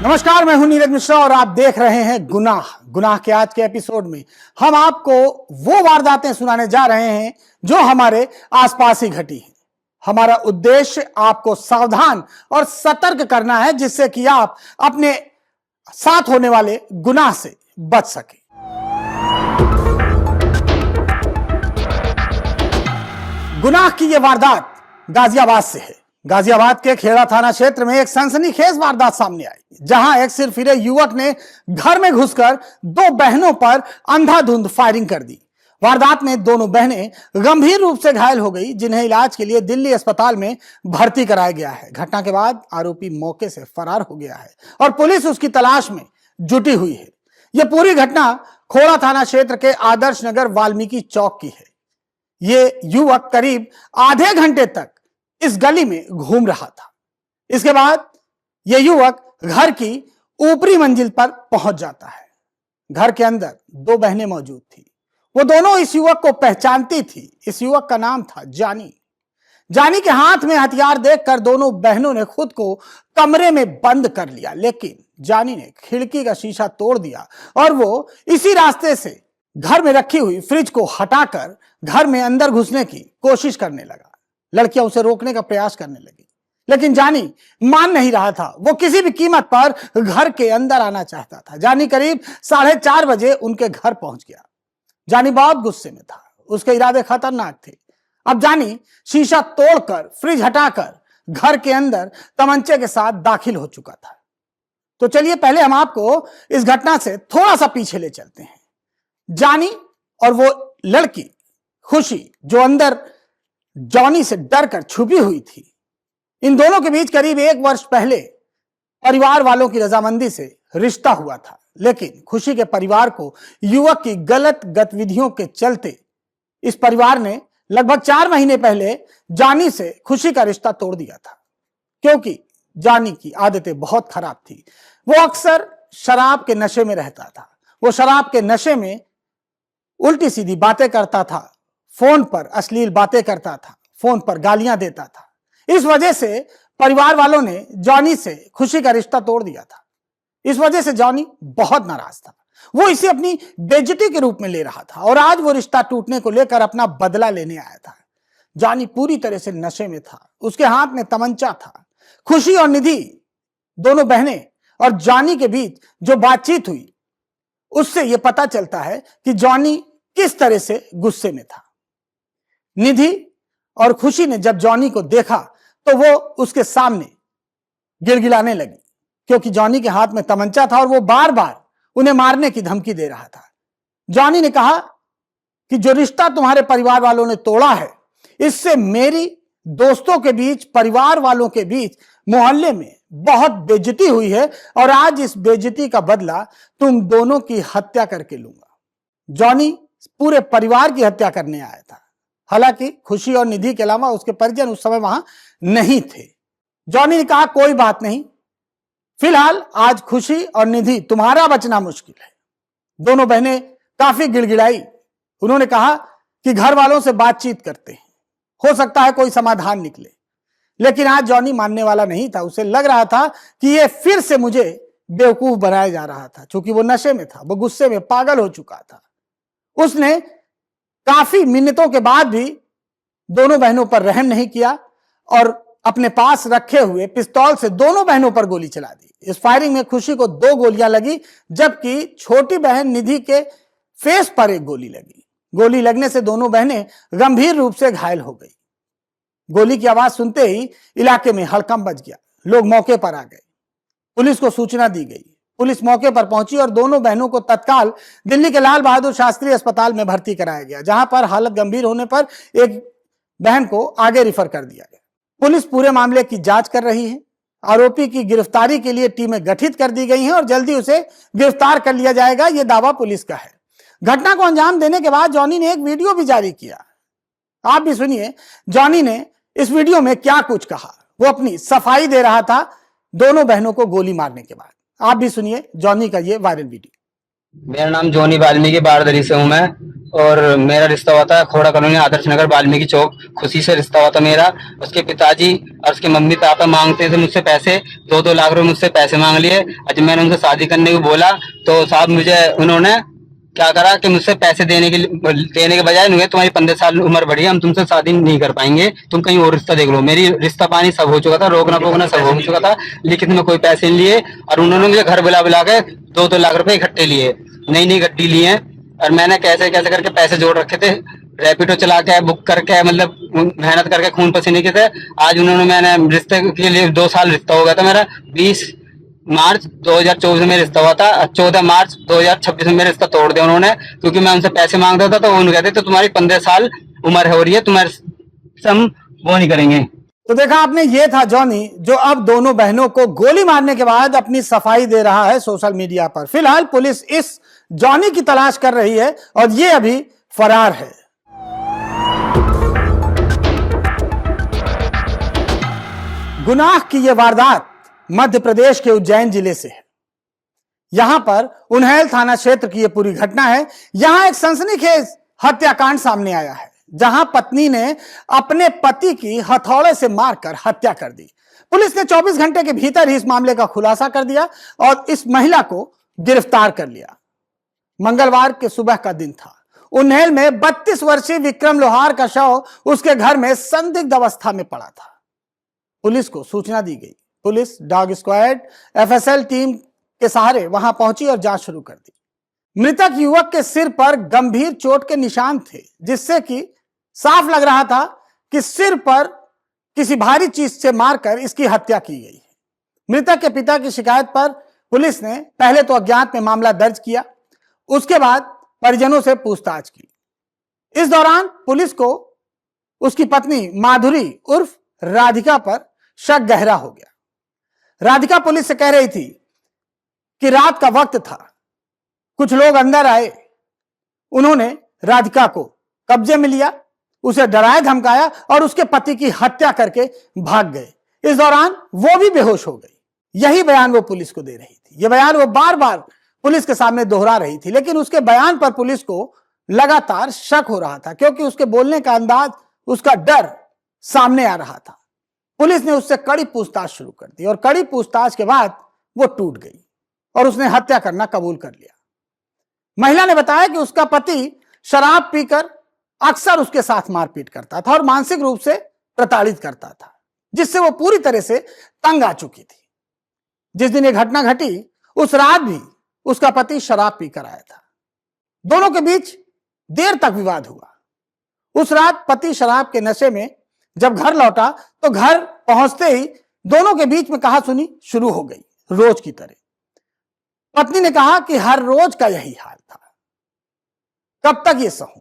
नमस्कार, मैं हूं नीरज मिश्रा और आप देख रहे हैं गुनाह। गुनाह के आज के एपिसोड में हम आपको वो वारदातें सुनाने जा रहे हैं जो हमारे आसपास ही घटी हैं। हमारा उद्देश्य आपको सावधान और सतर्क करना है, जिससे कि आप अपने साथ होने वाले गुनाह से बच सके। गुनाह की यह वारदात गाजियाबाद से है। गाजियाबाद के खेड़ा थाना क्षेत्र में एक सनसनीखेज वारदात सामने आई, जहां एक सिरफिरे युवक ने घर में घुसकर दो बहनों पर अंधाधुंध फायरिंग कर दी। वारदात में दोनों बहनें गंभीर रूप से घायल हो गई, जिन्हें इलाज के लिए दिल्ली अस्पताल में भर्ती कराया गया है। घटना के बाद आरोपी मौके से फरार हो गया है और पुलिस उसकी तलाश में जुटी हुई है। यह पूरी घटना खोड़ा थाना क्षेत्र के आदर्श नगर वाल्मीकि चौक की है। ये युवक करीब आधे घंटे तक इस गली में घूम रहा था। इसके बाद यह युवक घर की ऊपरी मंजिल पर पहुंच जाता है। घर के अंदर दो बहनें मौजूद थी। वो दोनों इस युवक को पहचानती थी। इस युवक का नाम था जानी। जानी के हाथ में हथियार देखकर दोनों बहनों ने खुद को कमरे में बंद कर लिया, लेकिन जानी ने खिड़की का शीशा तोड़ दिया और वो इसी रास्ते से घर में रखी हुई फ्रिज को हटाकर घर में अंदर घुसने की कोशिश करने लगा। लड़कियां उसे रोकने का प्रयास करने लगी, लेकिन जानी मान नहीं रहा था। वो किसी भी कीमत पर घर के अंदर आना चाहता था। जानी करीब 4:30 बजे उनके घर पहुंच गया। जानी बहुत गुस्से में था। उसके इरादे खतरनाक थे। अब जानी शीशा तोड़कर फ्रिज हटाकर घर के अंदर तमंचे के साथ दाखिल हो चुका था। तो चलिए पहले हम आपको इस घटना से थोड़ा सा पीछे ले चलते हैं। जानी और वो लड़की खुशी, जो अंदर जॉनी से डरकर छुपी हुई थी, इन दोनों के बीच करीब 1 वर्ष पहले परिवार वालों की रजामंदी से रिश्ता हुआ था। लेकिन खुशी के परिवार को युवक की गलत गतिविधियों के चलते इस परिवार ने लगभग 4 महीने पहले जानी से खुशी का रिश्ता तोड़ दिया था, क्योंकि जानी की आदतें बहुत खराब थी। वो अक्सर शराब के नशे में रहता था। वो शराब के नशे में उल्टी सीधी बातें करता था, फोन पर अश्लील बातें करता था, फोन पर गालियां देता था। इस वजह से परिवार वालों ने जॉनी से खुशी का रिश्ता तोड़ दिया था। इस वजह से जॉनी बहुत नाराज था। वो इसे अपनी बेइज्जती के रूप में ले रहा था और आज वो रिश्ता टूटने को लेकर अपना बदला लेने आया था। जॉनी पूरी तरह से नशे में था। उसके हाथ में तमंचा था। खुशी और निधि, दोनों बहनें और जॉनी के बीच जो बातचीत हुई, उससे यह पता चलता है कि जॉनी किस तरह से गुस्से में था। निधि और खुशी ने जब जॉनी को देखा तो वो उसके सामने गिड़गिड़ाने लगी, क्योंकि जॉनी के हाथ में तमंचा था और वो बार बार उन्हें मारने की धमकी दे रहा था। जॉनी ने कहा कि जो रिश्ता तुम्हारे परिवार वालों ने तोड़ा है, इससे मेरी दोस्तों के बीच, परिवार वालों के बीच, मोहल्ले में बहुत बेइज्जती हुई है और आज इस बेइज्जती का बदला तुम दोनों की हत्या करके लूंगा। जॉनी पूरे परिवार की हत्या करने आया था। हालांकि खुशी और निधि के अलावा उसके परिजन उस समय वहां नहीं थे। जॉनी ने कहा कोई बात नहीं, फिलहाल आज खुशी और निधि तुम्हारा बचना मुश्किल है। दोनों बहनें काफी गिड़गिड़ाई। उन्होंने कहा कि घर वालों से बातचीत करते हैं, हो सकता है कोई समाधान निकले। लेकिन आज जॉनी मानने वाला नहीं था। उसे लग रहा था कि यह फिर से मुझे बेवकूफ बनाया जा रहा था, क्योंकि वो नशे में था, वो गुस्से में पागल हो चुका था। उसने काफी मिन्नतों के बाद भी दोनों बहनों पर रहम नहीं किया और अपने पास रखे हुए पिस्तौल से दोनों बहनों पर गोली चला दी। इस फायरिंग में खुशी को 2 गोलियां लगी, जबकि छोटी बहन निधि के फेस पर 1 गोली लगी। गोली लगने से दोनों बहनें गंभीर रूप से घायल हो गई। गोली की आवाज सुनते ही इलाके में हड़कंप मच गया। लोग मौके पर आ गए। पुलिस को सूचना दी गई। पुलिस मौके पर पहुंची और दोनों बहनों को तत्काल दिल्ली के लाल बहादुर शास्त्री अस्पताल में भर्ती कराया गया, जहां पर हालत गंभीर होने पर एक बहन को आगे रिफर कर दिया गया। पुलिस पूरे मामले की जांच कर रही है। आरोपी की गिरफ्तारी के लिए टीमें गठित कर दी गई हैं और जल्दी उसे गिरफ्तार कर लिया जाएगा, यह दावा पुलिस का है। घटना को अंजाम देने के बाद जॉनी ने एक वीडियो भी जारी किया। आप भी सुनिए जॉनी ने इस वीडियो में क्या कुछ कहा। वो अपनी सफाई दे रहा था दोनों बहनों को गोली मारने के बाद। आप भी सुनिए जॉनी का ये वायरल वीडियो। मेरा नाम जोनी वाल्मीकि बारदरी से हूँ मैं। और मेरा रिश्ता हुआ था खोड़ा कॉलोनी आदर्श नगर वाल्मीकि चौक। खुशी से रिश्ता हुआ था मेरा। उसके पिताजी और उसके मम्मी पापा मांगते थे मुझसे पैसे। 2-2 लाख रुपए मुझसे पैसे मांग लिए। और जब मैंने उनसे शादी करने को बोला तो साहब मुझे उन्होंने क्या करा कि मुझसे पैसे देने के बजाय उन्होंने, तुम्हारी 15 साल उम्र बढ़ी है, हम तुमसे शादी नहीं कर पाएंगे, तुम कहीं और रिश्ता देख लो। मेरी रिश्ता पानी सब हो चुका था, रोकना पोकना सब हो चुका था, लिखित में कोई पैसे नहीं लिए। और उन्होंने मुझे घर बुला बुला के 2-2 लाख रुपए इकट्ठे लिए, नई नई गड्डी लिए हैं। और मैंने कैसे कैसे करके पैसे जोड़ रखे थे, रैपिडो चला के बुक करके, मतलब मेहनत करके खून पसीने के थे। आज उन्होंने, मैंने रिश्ते के लिए 2 साल रिश्ता हो गया था मेरा। 20 मार्च 2024 में रिश्ता हुआ था, 14 मार्च 2026 में मेरा रिश्ता तोड़ दिया उन्होंने, क्योंकि मैं उनसे पैसे मांगता था तो उन्होंने कहते तो तुम्हारी 15 साल उम्र हो रही है, तुम्हारे हम वो नहीं करेंगे। तो देखा आपने, ये था जॉनी, जो अब दोनों बहनों को गोली मारने के बाद अपनी सफाई दे रहा है सोशल मीडिया पर। फिलहाल पुलिस इस जॉनी की तलाश कर रही है और ये अभी फरार है। गुनाह की यह वारदात मध्य प्रदेश के उज्जैन जिले से है। यहां पर उन्हेल थाना क्षेत्र की यह पूरी घटना है। यहां एक सनसनीखेज हत्याकांड सामने आया है, जहां पत्नी ने अपने पति की हथौड़े से मारकर हत्या कर दी। पुलिस ने 24 घंटे के भीतर ही इस मामले का खुलासा कर दिया और इस महिला को गिरफ्तार कर लिया। मंगलवार के सुबह का दिन था। उन्हेल में 32 वर्षीय विक्रम लोहार का शव उसके घर में संदिग्ध अवस्था में पड़ा था। पुलिस को सूचना दी गई। Police dog squad FSL team के सहारे वहां पहुंची और जांच शुरू कर दी। मृतक युवक के सिर पर गंभीर चोट के निशान थे, जिससे कि साफ लग रहा था कि सिर पर किसी भारी चीज से मारकर इसकी हत्या की गई है। मृतक के पिता की शिकायत पर पुलिस ने पहले तो अज्ञात में मामला दर्ज किया, उसके बाद परिजनों से पूछताछ की। इस दौरान पुलिस को उसकी पत्नी माधुरी उर्फ राधिका पर शक गहरा हो गया। राधिका पुलिस से कह रही थी कि रात का वक्त था, कुछ लोग अंदर आए, उन्होंने राधिका को कब्जे में लिया, उसे डराया धमकाया और उसके पति की हत्या करके भाग गए। इस दौरान वो भी बेहोश हो गई। यही बयान वो पुलिस को दे रही थी। यह बयान वो बार बार पुलिस के सामने दोहरा रही थी, लेकिन उसके बयान पर पुलिस को लगातार शक हो रहा था, क्योंकि उसके बोलने का अंदाज, उसका डर सामने आ रहा था। पुलिस ने उससे कड़ी पूछताछ शुरू कर दी और कड़ी पूछताछ के बाद वो टूट गई और उसने हत्या करना कबूल कर लिया। महिला ने बताया कि उसका पति शराब पीकर अक्सर उसके साथ मारपीट करता था और मानसिक रूप से प्रताड़ित करता था, जिससे वो पूरी तरह से तंग आ चुकी थी। जिस दिन ये घटना घटी, उस रात भी उसका पति शराब पीकर आया था। दोनों के बीच देर तक विवाद हुआ। उस रात पति शराब के नशे में जब घर लौटा तो घर पहुंचते ही दोनों के बीच में कहासुनी शुरू हो गई, रोज की तरह। पत्नी ने कहा कि हर रोज का यही हाल था, कब तक ये सहूं?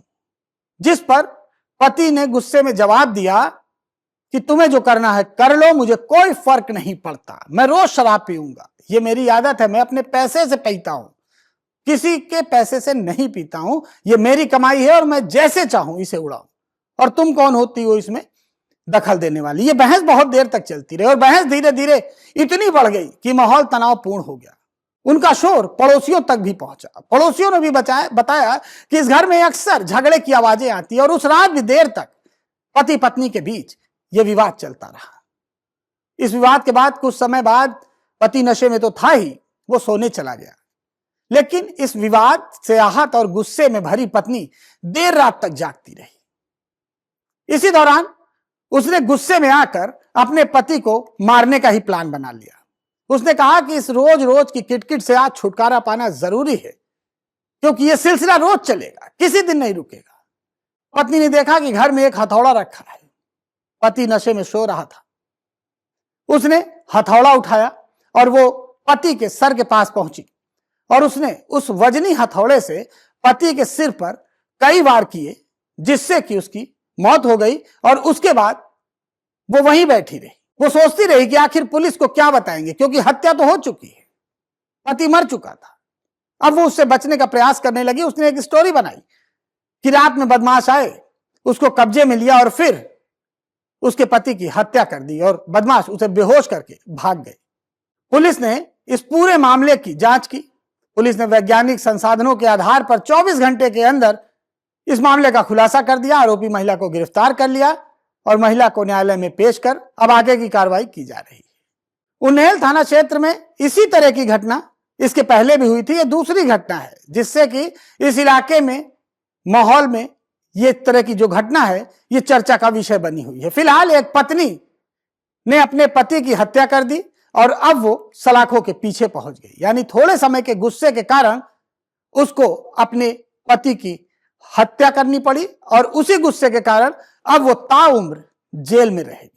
जिस पर पति ने गुस्से में जवाब दिया कि तुम्हें जो करना है कर लो, मुझे कोई फर्क नहीं पड़ता, मैं रोज शराब पीऊंगा, ये मेरी आदत है, मैं अपने पैसे से पीता हूं, किसी के पैसे से नहीं पीता हूं, ये मेरी कमाई है और मैं जैसे चाहूं इसे उड़ाऊं, और तुम कौन होती हो इसमें दखल देने वाली। ये बहस बहुत देर तक चलती रही और बहस धीरे धीरे इतनी बढ़ गई कि माहौल तनावपूर्ण हो गया। उनका शोर पड़ोसियों तक भी पहुंचा। पड़ोसियों ने भी बताया कि इस घर में अक्सर झगड़े की आवाजें आती है और उस रात भी देर तक पति पत्नी के बीच यह विवाद चलता रहा। इस विवाद के बाद कुछ समय बाद पति नशे में तो था ही, वो सोने चला गया, लेकिन इस विवाद से आहत और गुस्से में भरी पत्नी देर रात तक जागती रही। इसी दौरान उसने गुस्से में आकर अपने पति को मारने का ही प्लान बना लिया। उसने कहा कि इस रोज रोज की किटकिट से आज छुटकारा पाना जरूरी है, क्योंकि यह सिलसिला रोज चलेगा, किसी दिन नहीं रुकेगा। पत्नी ने देखा कि घर में एक हथौड़ा रखा है, पति नशे में सो रहा था। उसने हथौड़ा उठाया और वो पति के सर के पास पहुंची और उसने उस वजनी हथौड़े से पति के सिर पर कई वार किए, जिससे कि उसकी मौत हो गई। और उसके बाद वो वहीं बैठी रही। वो सोचती रही कि आखिर पुलिस को क्या बताएंगे, क्योंकि हत्या तो हो चुकी है, पति मर चुका था। अब वो उससे बचने का प्रयास करने लगी। उसने एक स्टोरी बनाई कि रात में बदमाश आए, उसको कब्जे में लिया और फिर उसके पति की हत्या कर दी और बदमाश उसे बेहोश करके भाग गए। पुलिस ने इस पूरे मामले की जांच की पुलिस ने वैज्ञानिक संसाधनों के आधार पर 24 घंटे के अंदर इस मामले का खुलासा कर दिया। आरोपी महिला को गिरफ्तार कर लिया और महिला को न्यायालय में पेश कर अब आगे की कार्रवाई की जा रही है। उन्नेल थाना क्षेत्र में इसी तरह की घटना इसके पहले भी हुई थी। यह दूसरी घटना है जिससे कि इस इलाके में माहौल में ये तरह की जो घटना है ये चर्चा का विषय बनी हुई है। फिलहाल एक पत्नी ने अपने पति की हत्या कर दी और अब वो सलाखों के पीछे पहुंच गई। यानी थोड़े समय के गुस्से के कारण उसको अपने पति की हत्या करनी पड़ी और उसी गुस्से के कारण अब वो ताउम्र जेल में रहेगी।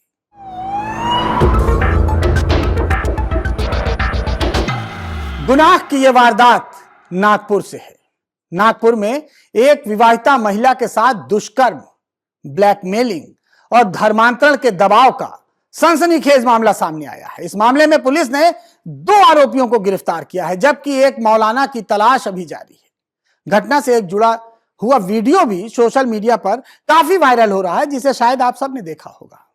गुनाह की यह वारदात नागपुर से है। नागपुर में एक विवाहिता महिला के साथ दुष्कर्म, ब्लैकमेलिंग और धर्मांतरण के दबाव का सनसनीखेज मामला सामने आया है। इस मामले में पुलिस ने 2 आरोपियों को गिरफ्तार किया है जबकि एक मौलाना की तलाश अभी जारी है। घटना से एक जुड़ा हुआ वीडियो भी सोशल मीडिया पर काफी वायरल हो रहा है जिसे शायद आप सबने देखा होगा,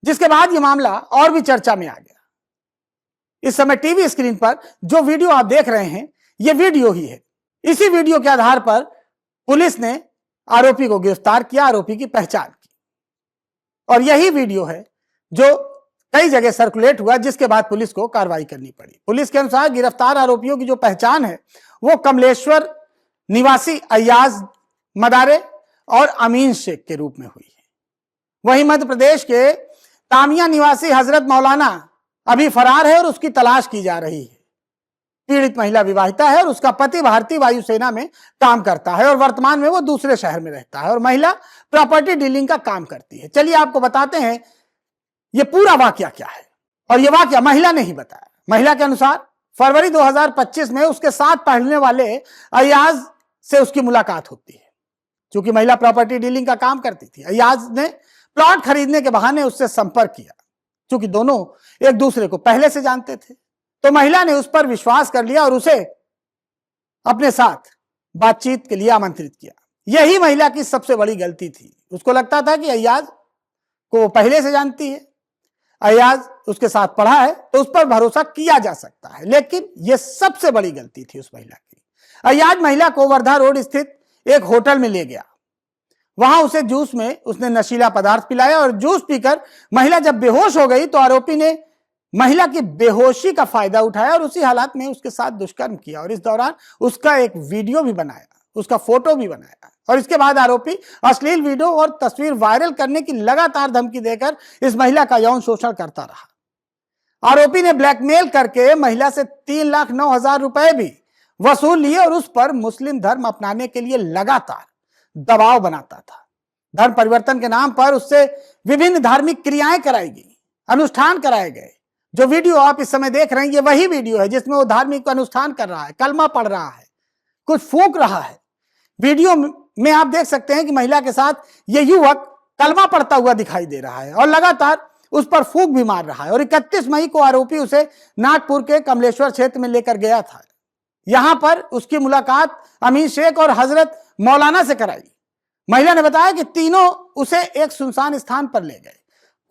जिसके बाद यह मामला और भी चर्चा में आ गया। इस समय टीवी स्क्रीन पर जो वीडियो आप देख रहे हैं यह वीडियो ही है। इसी वीडियो के आधार पर पुलिस ने आरोपी को गिरफ्तार किया, आरोपी की पहचान की और यही वीडियो है जो कई जगह सर्कुलेट हुआ जिसके बाद पुलिस को कार्रवाई करनी पड़ी। पुलिस के अनुसार गिरफ्तार आरोपियों की जो पहचान है वो कमलेश्वर निवासी अय्याज मदारे और अमीन शेख के रूप में हुई है। वहीं मध्य प्रदेश के तामिया निवासी हजरत मौलाना अभी फरार है और उसकी तलाश की जा रही है। पीड़ित महिला विवाहिता है और उसका पति भारतीय वायुसेना में काम करता है और वर्तमान में वो दूसरे शहर में रहता है और महिला प्रॉपर्टी डीलिंग का काम करती है। चलिए आपको बताते हैं ये पूरा वाकया क्या है। और ये वाकया महिला ने ही बताया। महिला के अनुसार फरवरी 2025 में उसके साथ पढ़ने वाले अय्याज से उसकी मुलाकात होती है। क्योंकि महिला प्रॉपर्टी डीलिंग का काम करती थी, अय्याज ने प्लॉट खरीदने के बहाने उससे संपर्क किया। क्योंकि दोनों एक दूसरे को पहले से जानते थे तो महिला ने उस पर विश्वास कर लिया और उसे अपने साथ बातचीत के लिए आमंत्रित किया। यही महिला की सबसे बड़ी गलती थी। उसको लगता था कि अय्याज को वो पहले से जानती है, अय्याज उसके साथ पढ़ा है तो उस पर भरोसा किया जा सकता है, लेकिन यह सबसे बड़ी गलती थी उस महिला की। अय्याज महिला को वर्धा रोड स्थित एक होटल में ले गया। वहां उसे जूस में उसने नशीला पदार्थ पिलाया और जूस पीकर महिला जब बेहोश हो गई तो आरोपी ने महिला की बेहोशी का फायदा उठाया और उसी हालात में उसके साथ दुष्कर्म किया और इस दौरान उसका एक वीडियो भी बनाया, उसका फोटो भी बनाया और इसके बाद आरोपी अश्लील वीडियो और तस्वीर वायरल करने की लगातार धमकी देकर इस महिला का यौन शोषण करता रहा। आरोपी ने ब्लैकमेल करके महिला से 3,09,000 रुपए भी वसूल लिए और उस पर मुस्लिम धर्म अपनाने के लिए लगातार दबाव बनाता था। धर्म परिवर्तन के नाम पर उससे विभिन्न धार्मिक क्रियाएं कराई गई, अनुष्ठान कराए गए। जो वीडियो आप इस समय देख रहे हैं ये वही वीडियो है जिसमें वो धार्मिक अनुष्ठान कर रहा है, कलमा पढ़ रहा है, कुछ फूंक रहा है। वीडियो में आप देख सकते हैं कि महिला के साथ ये युवक कलमा पढ़ता हुआ दिखाई दे रहा है और लगातार उस पर फूंक भी मार रहा है। और 31 मई को आरोपी उसे नागपुर के कमलेश्वर क्षेत्र में लेकर गया था। यहां पर उसकी मुलाकात अमीन शेख और हजरत मौलाना से कराई। महिला ने बताया कि तीनों उसे एक सुनसान स्थान पर ले गए,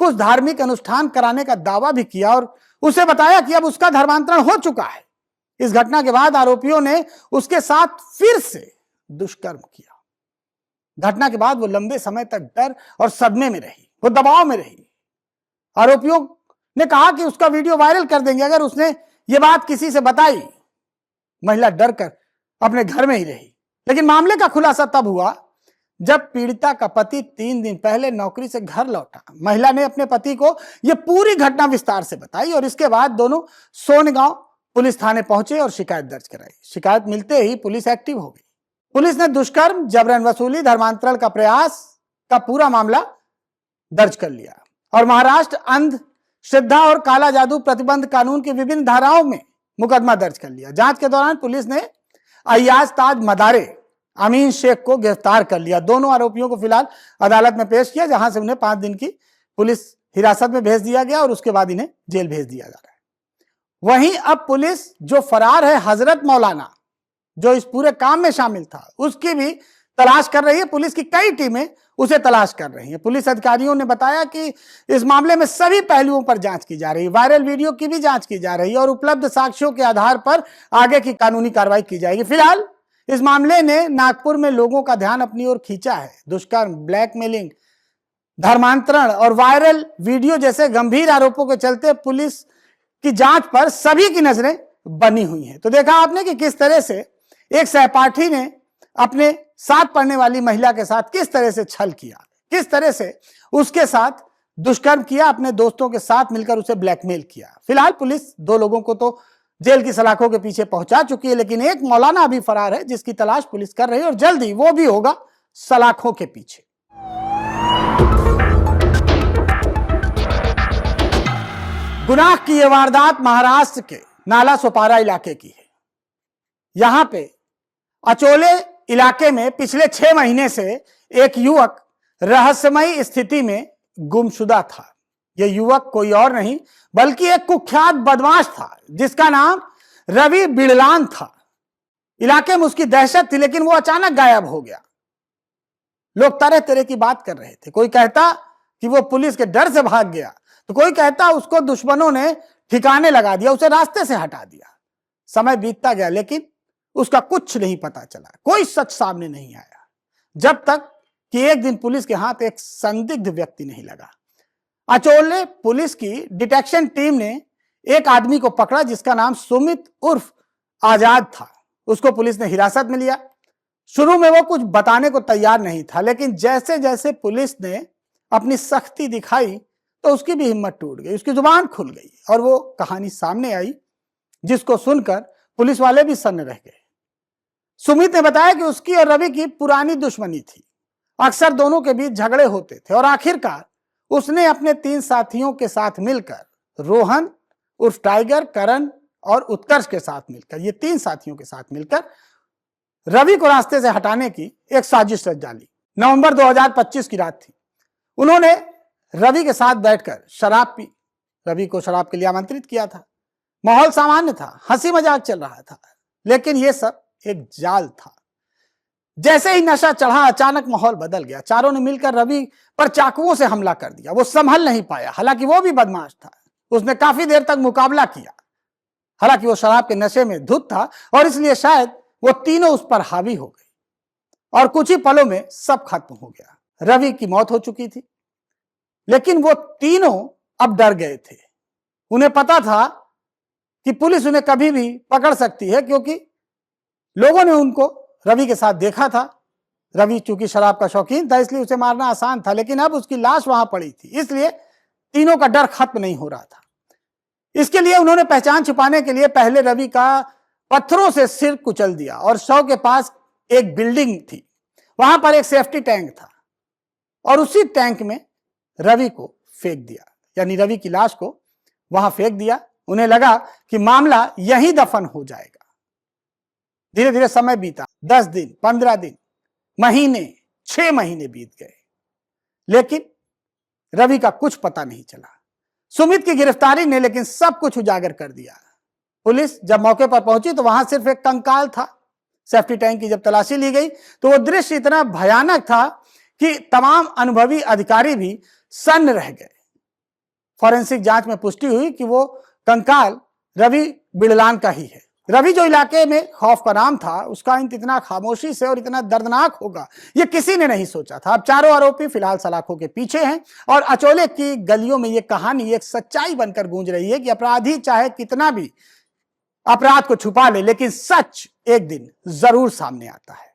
कुछ धार्मिक अनुष्ठान कराने का दावा भी किया और उसे बताया कि अब उसका धर्मांतरण हो चुका है। इस घटना के बाद आरोपियों ने उसके साथ फिर से दुष्कर्म किया। घटना के बाद वो लंबे समय तक डर और सदमे में रही, वो दबाव में रही। आरोपियों ने कहा कि उसका वीडियो वायरल कर देंगे अगर उसने ये बात किसी से बताई। महिला डर कर अपने घर में ही रही। लेकिन मामले का खुलासा तब हुआ जब पीड़िता का पति 3 दिन पहले नौकरी से घर लौटा। महिला ने अपने पति को यह पूरी घटना विस्तार से बताई और इसके बाद दोनों सोनगांव पुलिस थाने पहुंचे और शिकायत दर्ज कराई। शिकायत मिलते ही पुलिस एक्टिव हो गई। पुलिस ने दुष्कर्म, जबरन वसूली, धर्मांतरण का प्रयास का पूरा मामला दर्ज कर लिया और महाराष्ट्र अंध श्रद्धा और काला जादू प्रतिबंध कानून की विभिन्न धाराओं में मुकदमा दर्ज कर लिया। जांच के दौरान पुलिस ने अय्याज ताज मदारे, अमीन शेख को गिरफ्तार कर लिया। दोनों आरोपियों को फिलहाल अदालत में पेश किया जहां से उन्हें 5 दिन की पुलिस हिरासत में भेज दिया गया और उसके बाद इन्हें जेल भेज दिया जा रहा है। वहीं अब पुलिस जो फरार है हजरत मौलाना, जो इस पूरे काम में शामिल था, उसकी भी तलाश कर रही है। पुलिस की कई टीमें उसे तलाश कर रही है। पुलिस अधिकारियों ने बताया कि इस मामले में सभी पहलुओं पर जांच की जा रही है, वायरल वीडियो की भी जांच की जा रही है और उपलब्ध साक्ष्यों के आधार पर आगे की कानूनी कार्रवाई की जाएगी। फिलहाल इस मामले ने नागपुर में लोगों का ध्यान अपनी ओर खींचा है। दुष्कर्म, ब्लैकमेलिंग, धर्मांतरण और वायरल वीडियो जैसे गंभीर आरोपों के चलते पुलिस की जांच पर सभी की नजरें बनी हुई हैं। तो देखा आपने कि किस तरह से एक सहपाठी ने अपने साथ पढ़ने वाली महिला के साथ किस तरह से छल किया, किस तरह से उसके साथ दुष्कर्म किया, अपने दोस्तों के साथ मिलकर उसे ब्लैकमेल किया। फिलहाल पुलिस 2 लोगों को तो जेल की सलाखों के पीछे पहुंचा चुकी है, लेकिन एक मौलाना अभी फरार है जिसकी तलाश पुलिस कर रही है और जल्द ही वो भी होगा सलाखों के पीछे। गुनाह की यह वारदात महाराष्ट्र के नाला सोपारा इलाके की है। यहां पे अचोले इलाके में पिछले 6 महीने से एक युवक रहस्यमयी स्थिति में गुमशुदा था। यह युवक कोई और नहीं बल्कि एक कुख्यात बदमाश था जिसका नाम रवि बिड़लान था। इलाके में उसकी दहशत थी, लेकिन वो अचानक गायब हो गया। लोग तरह तरह की बात कर रहे थे। कोई कहता कि वो पुलिस के डर से भाग गया, तो कोई कहता उसको दुश्मनों ने ठिकाने लगा दिया, उसे रास्ते से हटा दिया। समय बीतता गया लेकिन उसका कुछ नहीं पता चला, कोई सच सामने नहीं आया, जब तक कि एक दिन पुलिस के हाथ एक संदिग्ध व्यक्ति नहीं लगा। अचोले पुलिस की डिटेक्शन टीम ने एक आदमी को पकड़ा जिसका नाम सुमित उर्फ आजाद था। उसको पुलिस ने हिरासत में लिया। शुरू में वो कुछ बताने को तैयार नहीं था, लेकिन जैसे जैसे पुलिस ने अपनी सख्ती दिखाई तो उसकी भी हिम्मत टूट गई, उसकी जुबान खुल गई और वो कहानी सामने आई जिसको सुनकर पुलिस वाले भी सन्न रह गए। सुमित ने बताया कि उसकी और रवि की पुरानी दुश्मनी थी, अक्सर दोनों के बीच झगड़े होते थे और आखिरकार उसने अपने 3 साथियों के साथ मिलकर, रोहन उर्फ टाइगर, करण और उत्कर्ष के साथ मिलकर, ये 3 साथियों के साथ मिलकर रवि को रास्ते से हटाने की एक साजिश रच डाली। नवंबर 2025 की रात थी। उन्होंने रवि के साथ बैठकर शराब पी। रवि को शराब के लिए आमंत्रित किया था। माहौल सामान्य था, हंसी मजाक चल रहा था, लेकिन यह सब एक जाल था। जैसे ही नशा चढ़ा अचानक माहौल बदल गया। चारों ने मिलकर रवि पर चाकुओं से हमला कर दिया। वो संभल नहीं पाया, हालांकि वो भी बदमाश था। उसने काफी देर तक मुकाबला किया, हालांकि वो शराब के नशे में धुत था और इसलिए शायद वो तीनों उस पर हावी हो गए और कुछ ही पलों में सब खत्म हो गया। रवि की मौत हो चुकी थी, लेकिन वो तीनों अब डर गए थे। उन्हें पता था कि पुलिस उन्हें कभी भी पकड़ सकती है, क्योंकि लोगों ने उनको रवि के साथ देखा था। रवि चूंकि शराब का शौकीन था इसलिए उसे मारना आसान था, लेकिन अब उसकी लाश वहां पड़ी थी, इसलिए तीनों का डर खत्म नहीं हो रहा था। इसके लिए उन्होंने पहचान छुपाने के लिए पहले रवि का पत्थरों से सिर कुचल दिया और शव के पास एक बिल्डिंग थी, वहां पर एक सेफ्टी टैंक था और उसी टैंक में रवि को फेंक दिया, यानी रवि की लाश को वहां फेंक दिया। उन्हें लगा कि मामला यहीं दफन हो जाएगा। धीरे धीरे समय बीता, 10 दिन, 15 दिन, महीने, 6 महीने बीत गए, लेकिन रवि का कुछ पता नहीं चला। सुमित की गिरफ्तारी ने लेकिन सब कुछ उजागर कर दिया। पुलिस जब मौके पर पहुंची तो वहां सिर्फ एक कंकाल था। सेफ्टी टैंक की जब तलाशी ली गई तो वो दृश्य इतना भयानक था कि तमाम अनुभवी अधिकारी भी सन्न रह गए। फॉरेंसिक जांच में पुष्टि हुई कि वो कंकाल रवि बिड़लान का ही है। रवि जो इलाके में खौफ का नाम था, उसका अंत इतना खामोशी से और इतना दर्दनाक होगा ये किसी ने नहीं सोचा था। अब चारों आरोपी फिलहाल सलाखों के पीछे हैं और अचोले की गलियों में ये कहानी एक सच्चाई बनकर गूंज रही है कि अपराधी चाहे कितना भी अपराध को छुपा ले, लेकिन सच एक दिन जरूर सामने आता है।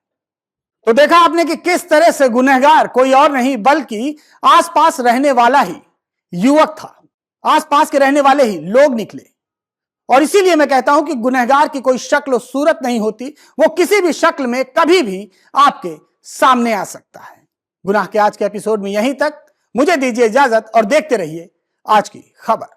तो देखा आपने कि किस तरह से गुनहगार कोई और नहीं बल्कि आसपास रहने वाला ही युवक था। आसपास के रहने वाले ही लोग निकले और इसीलिए मैं कहता हूं कि गुनहगार की कोई शक्ल सूरत नहीं होती, वो किसी भी शक्ल में कभी भी आपके सामने आ सकता है। गुनाह के आज के एपिसोड में यहीं तक। मुझे दीजिए इजाजत और देखते रहिए आज की खबर।